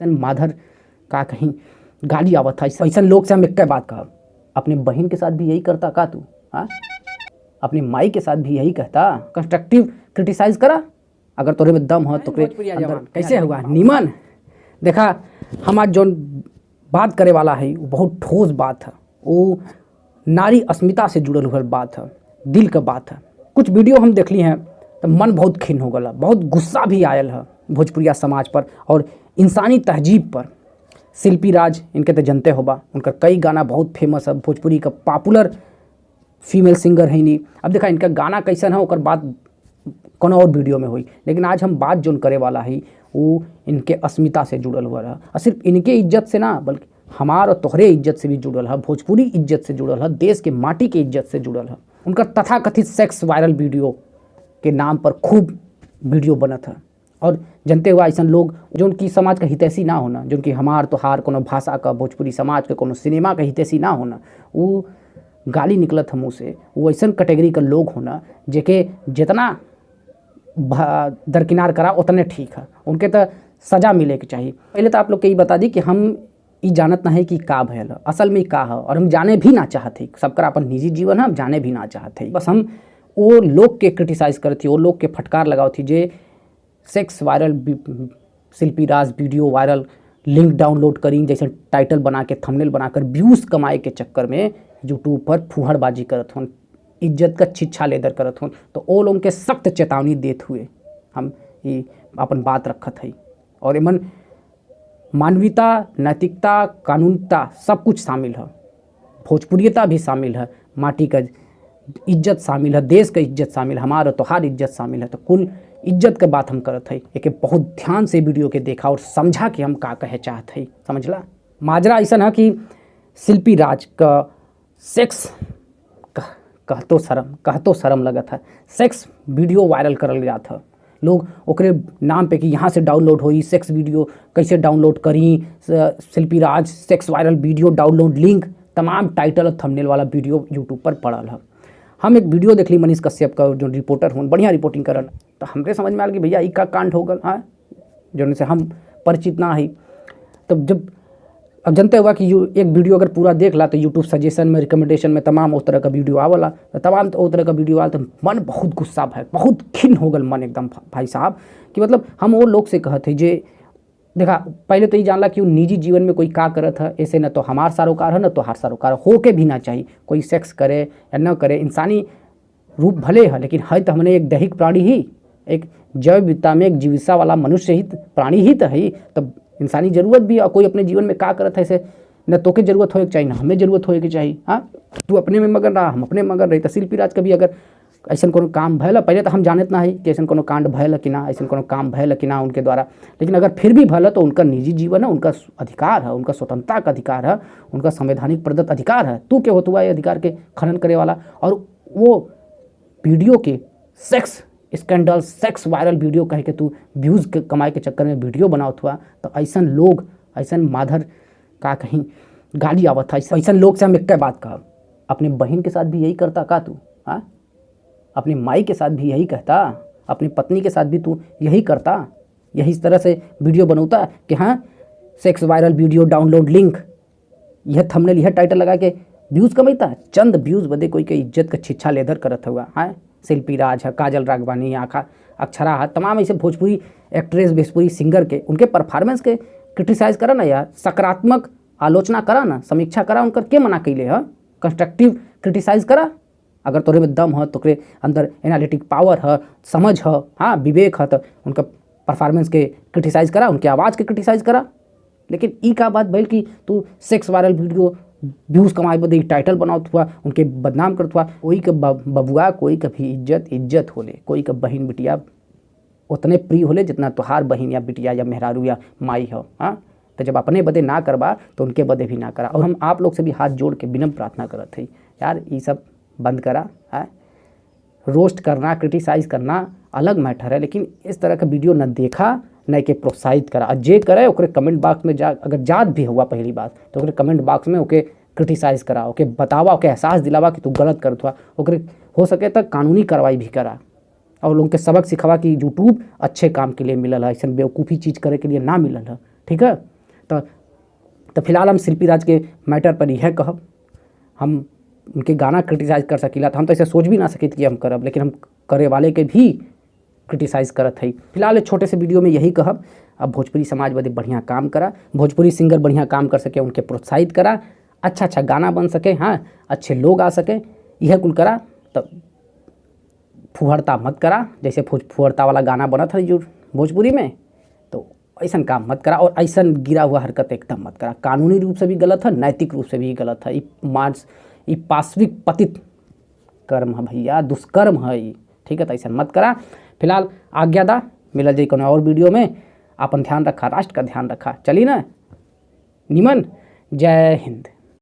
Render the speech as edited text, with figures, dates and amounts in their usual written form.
माधर का कहीं गाली आवत था। ऐसा लोग से हम एक बात कहा, अपने बहन के साथ भी यही करता का तू? हाँ, अपनी माई के साथ भी यही कहता? कंस्ट्रक्टिव क्रिटिसाइज करा, अगर तोरे में दम हो तो कैसे हुआ नीमन। देखा, हम आज जो बात करे वाला है वो बहुत ठोस बात है, वो नारी अस्मिता से जुड़ल हुआ बात है, दिल का बात है। कुछ वीडियो हम देख ली हैं तो मन बहुत खिन्न हो गया, बहुत गुस्सा भी आयल है भोजपुरिया समाज पर और इंसानी तहजीब पर। शिल्पी राज, इनके तो जनते होबा, उनका कई गाना बहुत फेमस है, भोजपुरी का पॉपुलर फीमेल सिंगर है। नहीं अब देखा इनका गाना कैसन है, ओकर बात कोनो और वीडियो में हुई, लेकिन आज हम बात जोन करे वाला है वो इनके अस्मिता से जुड़ल हुआ है। और सिर्फ इनके इज्जत से ना, बल्कि हमार और तोहरे इज्जत से भी जुड़ल है, भोजपुरी इज्जत से जुड़ल है, देश के माटी के इज्जत से जुड़ल है। उनका तथाकथित सेक्स वायरल वीडियो के नाम पर खूब वीडियो बनत है। और जनते हुआ ऐसा लोग जो उनकी समाज का हितैषी ना होना, जो उनकी हमार तोहार कोनो भाषा का, भोजपुरी समाज के कोनो सिनेमा का हितैषी ना होना, वो गाली निकलत है मुँह से, वो ऐसा कैटेगरी का लोग होना जेके जितना दरकिनार करा उतने ठीक है, उनके तो सज़ा मिले के चाहिए। पहले तो आप लोग के ये बता दी कि हम ये जानत ना है कि का भयल असल में का है, और हम जाने भी ना चाहते, सबका अपन निजी जीवन है, हम जाने भी ना चाहते। बस हम वो लोग के क्रिटिसाइज करती, वो लोग के फटकार लगाओ थी जे सेक्स वायरल शिल्पी राज वीडियो वायरल लिंक डाउनलोड करी, जैसे टाइटल बना के थंबनेल बनाकर व्यूज़ कमाए के चक्कर में यूट्यूब पर फुहड़बाजी करत हों, इज्जत का छिछा लेदर करत हों। तो वो लोगों के सख्त चेतावनी देते हुए हम ये अपन बात रखत है। और एमन मानवीयता, नैतिकता, कानूनता सब कुछ शामिल है, भोजपुरियता भी शामिल है, माटी का इज्जत शामिल है, देश का इज्जत शामिल है, हमारा तोहार इज्जत शामिल है। तो कुल इज्जत के बात हम करत है। एक बहुत ध्यान से वीडियो के देखा और समझा कि हम का कहे चाहत है। समझला, माजरा ऐसा है कि शिल्पी राज का सेक्स कहतो शर्म लगत है, सेक्स वीडियो वायरल करल जाता है। लोग ओकरे नाम पे कि यहाँ से डाउनलोड होई, सेक्स वीडियो कैसे डाउनलोड करी, Shilpi Raj sex viral video download link, तमाम टाइटल और थंबनेल वाला वीडियो यूट्यूब पर पड़ल है। हम एक वीडियो देख ली मनीष कश्यप का, जो रिपोर्टर हों, बढ़िया रिपोर्टिंग करन, तो हमरे समझ में आल कि भैया ई का कांड हो गल, हाँ, जो से हम परिचित ना है। तब जब अब जनते हुआ कि एक वीडियो अगर पूरा देख ला तो यूट्यूब सजेशन में, रिकमेंडेशन में तमाम उस तरह का वीडियो आवला, तो तमाम उस तरह का वीडियो आल, तो मन बहुत गुस्सा भय, बहुत खिन्न हो गल मन एकदम भाई साहब, कि मतलब हम वो लोग से कहते जे देखा, पहले तो ये जानला कि वो निजी जीवन में कोई का करत है, ऐसे न तो हमार सरोकार है न तो हार सरोकार हो के भी ना चाहिए। कोई सेक्स करे या न करे, इंसानी रूप भले है, लेकिन है तो हमने एक दैहिक प्राणी ही, एक जैव विविधता में एक जीविका वाला मनुष्य ही प्राणी ही तो है। तब इंसानी जरूरत भी, और कोई अपने जीवन में का करत है ऐसे न तो के जरूरत होए के चाहिए, ना हमें जरूरत होए के चाहिए। हाँ, तू अपने में मगन रहा, हम अपने में मगन रही। तो शिल्पी राज का भी अगर ऐसा कोनो काम भयल, पहले तो हम जानत ना है कि ऐसा कोनो कांड भयल कि ना, ऐसा कोनो काम भयल कि ना उनके द्वारा, लेकिन अगर फिर भी भयल तो उनका निजी जीवन है, उनका अधिकार है, उनका स्वतंत्रता का अधिकार है, उनका संवैधानिक प्रदत्त अधिकार है। तू क्या होता है अधिकार के खनन करे वाला? और वो वीडियो के sex scandal, sex viral video कह के तू व्यूज़ कमाए के चक्कर में वीडियो बनावत हुआ, तो ऐसा लोग, ऐसा माधर का कहीं गाली आवत है। ऐसा लोग से हम एक बात कहा, अपने बहन के साथ भी यही करता का तू? हाँ, अपनी माई के साथ भी यही कहता, अपनी पत्नी के साथ भी तू यही करता, यही इस तरह से वीडियो बनौता कि हाँ sex viral video download link, यह थंबनेल, यह टाइटल लगा के व्यूज़ कमाता, चंद व्यूज़ बदे कोई के इज्जत का छिछा लेदर करत हुआ। हाँ, शिल्पी राज है, काजल राघवानी, आखा अक्षरा है, तमाम ऐसे भोजपुरी एक्ट्रेस, भोजपुरी सिंगर के, उनके परफॉर्मेंस के क्रिटिसाइज करा ना यार, सकारात्मक आलोचना करा ना, समीक्षा करा, उनकर के मना कैले है, कंस्ट्रक्टिव क्रिटिसाइज करा। अगर तोरे में दम है, तोरे अंदर एनालिटिक पावर है, समझ है, हाँ, विवेक है, तो उनका परफॉर्मेंस के क्रिटिसाइज करा, उनके आवाज़ के क्रिटिसाइज करा। लेकिन ई का बात भइल कि तू सेक्स वायरल वीडियो व्यूज़ कमाए बदे टाइटल बनावत हुआ, उनके बदनाम करत हुआ। कोई के बबुआ, कोई का भी इज्जत होले, कोई का बहन बिटिया उतने प्रिय होले जितना तोहार बहन या बिटिया या मेहरारू या माई हो। हाँ, तो जब अपने बदे ना करबा तो उनके बदे भी ना करा। और हम आप लोग से भी हाथ जोड़ के विनम्र प्रार्थना करत है यार, ये सब बंद करा। है, रोस्ट करना, क्रिटिसाइज करना अलग मैटर है, लेकिन इस तरह का वीडियो न देखा, न के प्रोत्साहित करा। जे करे ओकरे कमेंट बॉक्स में जा, अगर जात भी हुआ पहली बात तो ओकरे कमेंट बॉक्स में ओके क्रिटिसाइज करा, ओके बतावा, ओके एहसास दिलावा कि तू गलत करत हुआ, ओकरे हो सके तो कानूनी कार्रवाई भी करा, और लोगों के सबक सिखावा कि यूट्यूब अच्छे काम के लिए मिलल है, ऐसा बेवकूफ़ी चीज़ करे के लिए ना मिलल है। ठीक है। तो फिलहाल हम शिल्पी राज के मैटर पर यह कहब, हम उनके गाना क्रिटिसाइज़ कर सकीला, तो हम तो ऐसे सोच भी ना सकित कि हम करब, लेकिन हम करे वाले के भी क्रिटिसाइज़ करत है। फिलहाल छोटे से वीडियो में यही कहब, अब भोजपुरी समाज बदे बढ़िया काम करा, भोजपुरी सिंगर बढ़िया काम कर सके उनके प्रोत्साहित करा, अच्छा गाना बन सके, हाँ अच्छे लोग आ सके, यह कुल करा। तो फुहड़ता मत करा, जैसे फुहड़ता वाला गाना बना था जो भोजपुरी में, तो ऐसा काम मत करा और ऐसा गिरा हुआ हरकत एकदम मत करा। कानूनी रूप से भी गलत है, नैतिक रूप से भी गलत है। ये पाश्विक पतित कर्म है भैया, दुष्कर्म है ये, ठीक है। तो ऐसा मत करा। फिलहाल आज्ञा दा, मिलल जाए कोनो और वीडियो में। अपन ध्यान रखा, राष्ट्र का ध्यान रखा, चली ना निमन। जय हिंद।